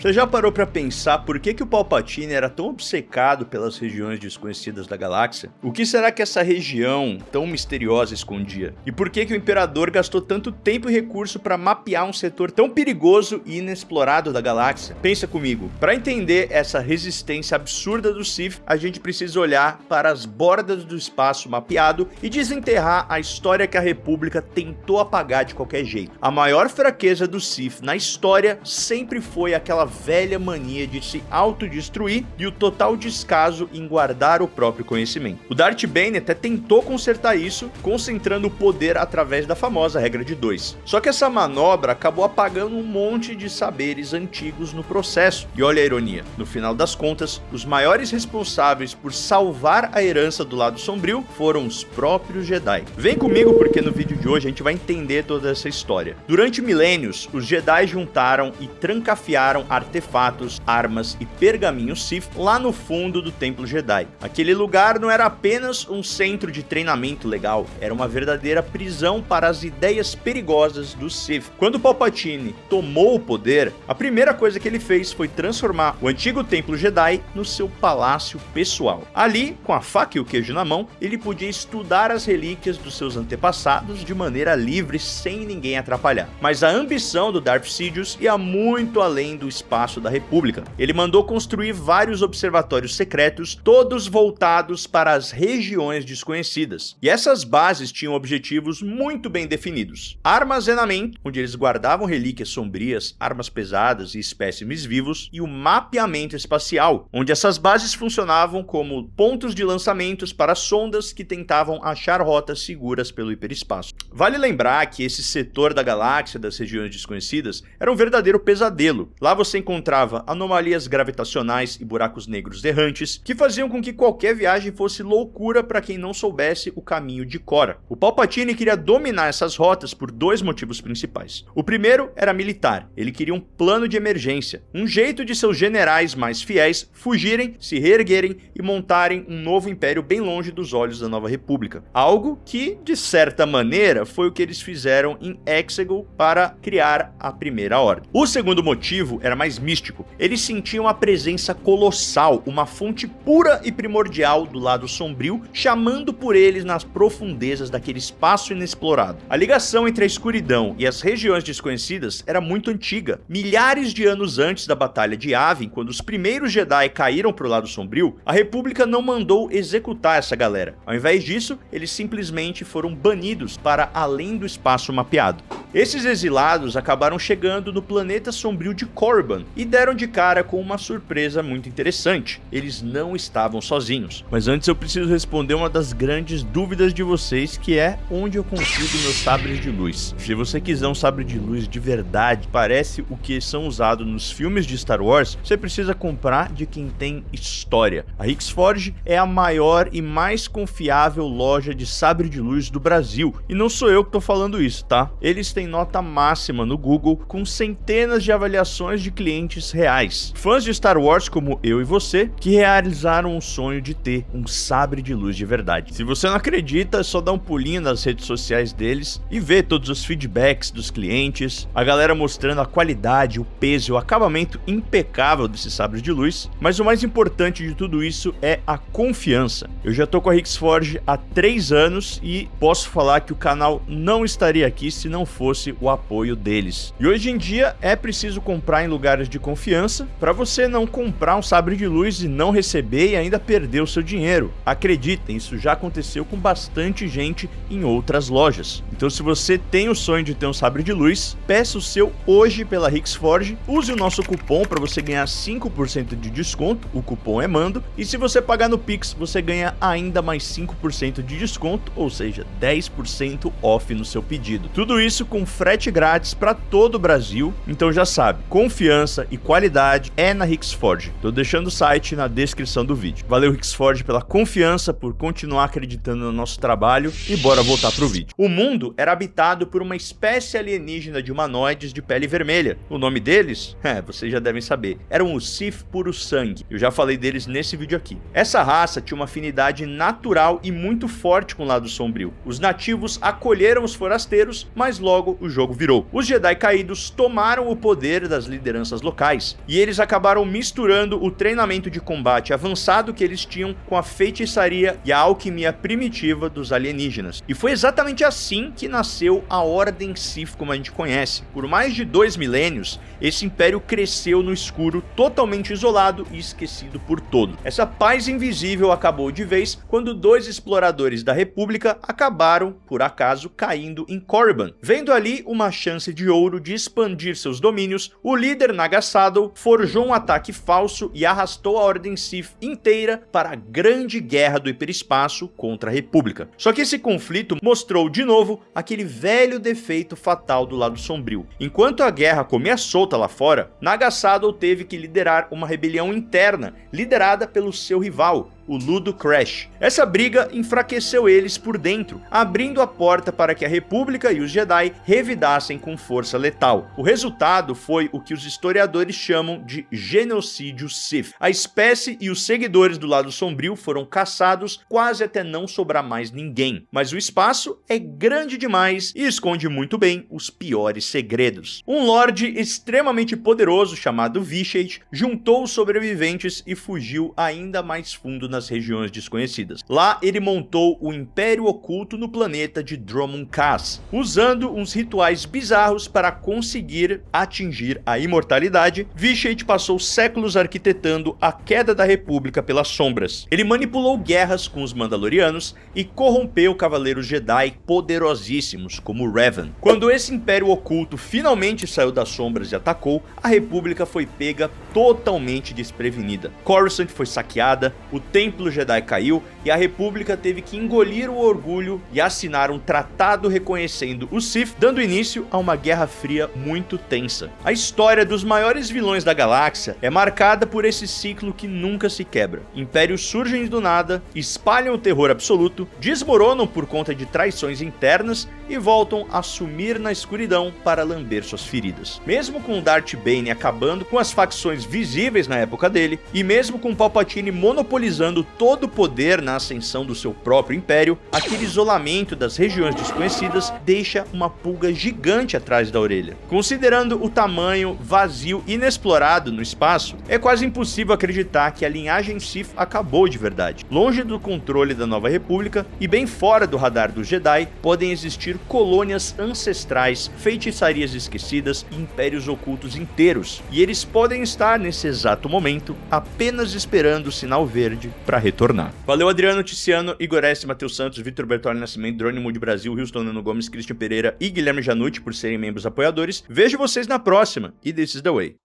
Você já parou pra pensar por que o Palpatine era tão obcecado pelas regiões desconhecidas da galáxia? O que será que essa região tão misteriosa escondia? E por que o Imperador gastou tanto tempo e recurso pra mapear um setor tão perigoso e inexplorado da galáxia? Pensa comigo, pra entender essa resistência absurda do Sith, a gente precisa olhar para as bordas do espaço mapeado e desenterrar a história que a República tentou apagar de qualquer jeito. A maior fraqueza do Sith na história sempre foi aquela velha mania de se autodestruir e o total descaso em guardar o próprio conhecimento. O Darth Bane até tentou consertar isso, concentrando o poder através da famosa regra de 2. Só que essa manobra acabou apagando um monte de saberes antigos no processo. E olha a ironia, no final das contas, os maiores responsáveis por salvar a herança do lado sombrio foram os próprios Jedi. Vem comigo porque no vídeo de hoje a gente vai entender toda essa história. Durante milênios, os Jedi juntaram e trancafiaram artefatos, armas e pergaminhos Sith lá no fundo do Templo Jedi. Aquele lugar não era apenas um centro de treinamento legal, era uma verdadeira prisão para as ideias perigosas do Sith. Quando Palpatine tomou o poder, a primeira coisa que ele fez foi transformar o antigo Templo Jedi no seu palácio pessoal. Ali, com a faca e o queijo na mão, ele podia estudar as relíquias dos seus antepassados de maneira livre, sem ninguém atrapalhar. Mas a ambição do Darth Sidious ia muito além do espaço da República. Ele mandou construir vários observatórios secretos, todos voltados para as regiões desconhecidas. E essas bases tinham objetivos muito bem definidos. Armazenamento, onde eles guardavam relíquias sombrias, armas pesadas e espécimes vivos, e o mapeamento espacial, onde essas bases funcionavam como pontos de lançamentos para sondas que tentavam achar rotas seguras pelo hiperespaço. Vale lembrar que esse setor da galáxia das regiões desconhecidas era um verdadeiro pesadelo. Lá você encontrava anomalias gravitacionais e buracos negros errantes que faziam com que qualquer viagem fosse loucura para quem não soubesse o caminho de Cora. O Palpatine queria dominar essas rotas por dois motivos principais. O primeiro era militar. Ele queria um plano de emergência, um jeito de seus generais mais fiéis fugirem, se reerguerem e montarem um novo império bem longe dos olhos da Nova República. Algo que, de certa maneira, foi o que eles fizeram em Exegol para criar a Primeira Ordem. O segundo motivo era mais místico. Eles sentiam a presença colossal, uma fonte pura e primordial do lado sombrio, chamando por eles nas profundezas daquele espaço inexplorado. A ligação entre a escuridão e as regiões desconhecidas era muito antiga. Milhares de anos antes da Batalha de Yavin, quando os primeiros Jedi caíram para o lado sombrio, a República não mandou executar essa galera. Ao invés disso, eles simplesmente foram banidos para além do espaço mapeado. Esses exilados acabaram chegando no planeta sombrio de Korriban e deram de cara com uma surpresa muito interessante. Eles não estavam sozinhos. Mas antes eu preciso responder uma das grandes dúvidas de vocês, que é onde eu consigo meus sabres de luz. Se você quiser um sabre de luz de verdade, parece o que são usados nos filmes de Star Wars, você precisa comprar de quem tem história. A Hixforge é a maior e mais confiável loja de sabre de luz do Brasil. E não sou eu que tô falando isso, tá? Eles têm nota máxima no Google, com centenas de avaliações de clientes reais. Fãs de Star Wars como eu e você, que realizaram o sonho de ter um sabre de luz de verdade. Se você não acredita, é só dar um pulinho nas redes sociais deles e ver todos os feedbacks dos clientes, a galera mostrando a qualidade, o peso e o acabamento impecável desses sabres de luz. Mas o mais importante de tudo isso é a confiança. Eu já tô com a Hixforge há 3 anos e posso falar que o canal não estaria aqui se não fosse o apoio deles. E hoje em dia é preciso comprar em lugares de confiança para você não comprar um sabre de luz e não receber e ainda perder o seu dinheiro. Acreditem, isso já aconteceu com bastante gente em outras lojas. Então se você tem o sonho de ter um sabre de luz, peça o seu hoje pela Hixforge, use o nosso cupom para você ganhar 5% de desconto, o cupom é MANDO, e se você pagar no Pix, você ganha ainda mais 5% de desconto, ou seja, 10% off no seu pedido. Tudo isso com frete grátis para todo o Brasil, então já sabe, confiança e qualidade é na Hixforge. Tô deixando o site na descrição do vídeo. Valeu Hixforge pela confiança, por continuar acreditando no nosso trabalho e bora voltar pro vídeo. O mundo era habitado por uma espécie alienígena de humanoides de pele vermelha. O nome deles? Vocês já devem saber. Eram os Sith puro sangue. Eu já falei deles nesse vídeo aqui. Essa raça tinha uma afinidade natural e muito forte com o lado sombrio. Os nativos acolheram os forasteiros, mas logo o jogo virou. Os Jedi caídos tomaram o poder das lideranças forças locais, e eles acabaram misturando o treinamento de combate avançado que eles tinham com a feitiçaria e a alquimia primitiva dos alienígenas. E foi exatamente assim que nasceu a Ordem Sith como a gente conhece. Por mais de 2 milênios, esse império cresceu no escuro, totalmente isolado e esquecido por todos. Essa paz invisível acabou de vez quando 2 exploradores da República acabaram, por acaso, caindo em Korriban. Vendo ali uma chance de ouro de expandir seus domínios, o líder Naga Saddle forjou um ataque falso e arrastou a Ordem Sith inteira para a Grande Guerra do Hiperespaço contra a República. Só que esse conflito mostrou de novo aquele velho defeito fatal do lado sombrio. Enquanto a guerra comia solta lá fora, Naga Saddle teve que liderar uma rebelião interna, liderada pelo seu rival, o Ludo Crash. Essa briga enfraqueceu eles por dentro, abrindo a porta para que a República e os Jedi revidassem com força letal. O resultado foi o que os historiadores chamam de genocídio Sith. A espécie e os seguidores do lado sombrio foram caçados quase até não sobrar mais ninguém. Mas o espaço é grande demais e esconde muito bem os piores segredos. Um lorde extremamente poderoso chamado Vitiate juntou os sobreviventes e fugiu ainda mais fundo nas regiões desconhecidas. Lá ele montou o Império Oculto no planeta de Dromund Kaas, usando uns rituais bizarros para conseguir atingir a imortalidade. Vitiate passou séculos arquitetando a queda da República pelas sombras. Ele manipulou guerras com os Mandalorianos e corrompeu cavaleiros Jedi poderosíssimos como Revan. Quando esse Império Oculto finalmente saiu das sombras e atacou, a República foi pega totalmente desprevenida. Coruscant foi saqueada, o Templo Jedi caiu e a República teve que engolir o orgulho e assinar um tratado reconhecendo os Sith, dando início a uma Guerra Fria muito tensa. A história dos maiores vilões da galáxia é marcada por esse ciclo que nunca se quebra. Impérios surgem do nada, espalham o terror absoluto, desmoronam por conta de traições internas e voltam a sumir na escuridão para lamber suas feridas. Mesmo com Darth Bane acabando com as facções visíveis na época dele, e mesmo com Palpatine monopolizando todo o poder na ascensão do seu próprio império, aquele isolamento das regiões desconhecidas deixa uma pulga gigante atrás da orelha. Considerando o tamanho vazio inexplorado no espaço, é quase impossível acreditar que a linhagem Sith acabou de verdade. Longe do controle da Nova República e bem fora do radar dos Jedi, podem existir colônias ancestrais, feitiçarias esquecidas e impérios ocultos inteiros, e eles podem estar nesse exato momento apenas esperando o sinal verde para retornar. Valeu Adriano Ticiano, Igor S, Matheus Santos, Vitor Bertoli Nascimento, Drone Mood Brasil, Houston Nano Gomes, Christian Pereira e Guilherme Janucci por serem membros apoiadores. Vejo vocês na próxima e This is the Way.